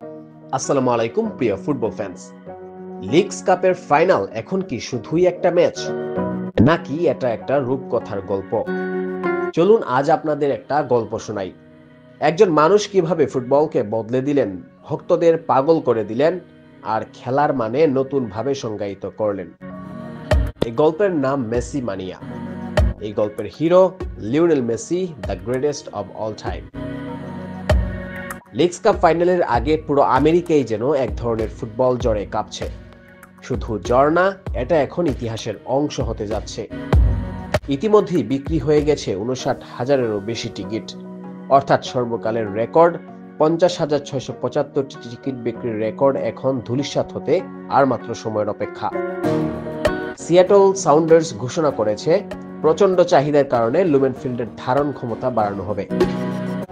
আসসালামু আলাইকুম প্রিয় ফুটবল ফ্যান্স। লিগস কাপের ফাইনাল এখন কি শুধুই একটা ম্যাচ, নাকি এটা একটা রূপকথার গল্প? চলুন আজ আপনাদের একটা গল্প শোনাই। একজন মানুষ কিভাবে ফুটবলকে বদলে দিলেন, ভক্তদের পাগল করে দিলেন, আর খেলার মানে নতুন ভাবে সংজ্ঞায়িত করলেন। এই গল্পের নাম মেসি মানিয়া। এই গল্পের hero Lionel Messi, the greatest of all time. Leagues cup ফাইনালের আগে পুরো আমেরিকাই যেন এক ধরনের ফুটবল জ্বরে কাঁপছে। শুধু জ্বর না, এটা এখন ইতিহাসের অংশ হতে যাচ্ছে। ইতিমধ্যেই বিক্রি হয়ে গেছে ৫৯,০০০-এরও বেশি টিকিট, অর্থাৎ সর্বকালের রেকর্ড ৫০,৬৭৫টি টিকিট বিক্রির রেকর্ড এখন ধূলিসাৎ হতে আর মাত্র সময়ের অপেক্ষা। সিয়াটল সাউন্ডার্স ঘোষণা করেছে প্রচন্ড চাহিদার কারণে লুমেন ফিল্ডের ধারণ ক্ষমতা বাড়ানো হবে।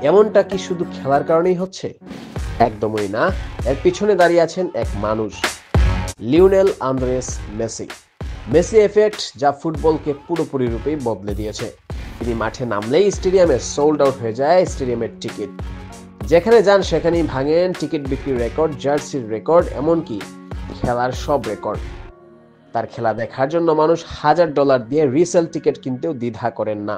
এমনটা কি শুধু খেলার কারণেই হচ্ছে? একদমই না। এর পিছনে দাঁড়িয়ে আছেন এক মানুষ, Lionel Andres Messi. Messi effect, যা ফুটবলকে পুরোপুরি রূপেই বদলে দিয়েছে। তিনি মাঠে নামলেই স্টেডিয়ামে সোল্ড আউট হয়ে যায় স্টেডিয়ামের টিকিট। যেখানে যান সেখানেই ভাঙেন টিকিট বিক্রির রেকর্ড, জার্সির রেকর্ড, এমনকি খেলার সব রেকর্ড। তার খেলা দেখার জন্য মানুষ $১,০০০ দিয়ে রিসেল টিকিট কিনতেও দ্বিধা করেন না।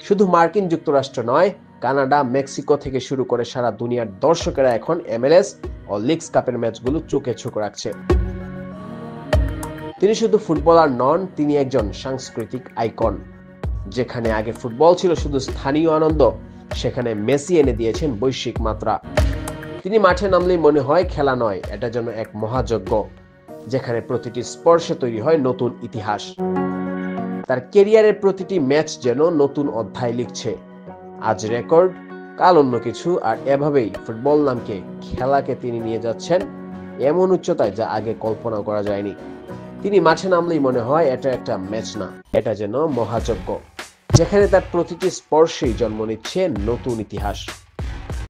শুধু মার্কিন যুক্তরাষ্ট্র নয়, কানাডা, মেক্সিকো থেকে শুরু করে সারা দুনিয়ার দর্শকেরা এখন MLS ও লিগস কাপের ম্যাচগুলো চোখে চোখ রাখছে। তিনি শুধু ফুটবলার নন, তিনি একজন সাংস্কৃতিক আইকন। যেখানে আগে ফুটবল ছিল শুধু স্থানীয় আনন্দ, সেখানে মেসি এনে দিয়েছেন বৈশ্বিক মাত্রা। তিনি মাঠে নামলেই মনে হয় খেলা নয়, এটা যেন এক মহাযজ্ঞ, যেখানে প্রতিটি স্পর্শে তৈরি হয় নতুন ইতিহাস। তার ক্যারিয়ারের প্রতিটি ম্যাচ যেন নতুন অধ্যায় লিখছে। আজ রেকর্ড, কাল অন্য কিছু, আর এভাবেই ফুটবল নামকে, খেলাকে তিনি নিয়ে যাচ্ছেন এমন উচ্চতায় যা আগে কল্পনা করা যায়নি। তিনি মাঠে নামলেই মনে হয় এটা একটা ম্যাচ না, এটা যেন মহাযজ্ঞ, যেখানে তার প্রতিটি স্পর্শেই জন্ম নিচ্ছে নতুন ইতিহাস।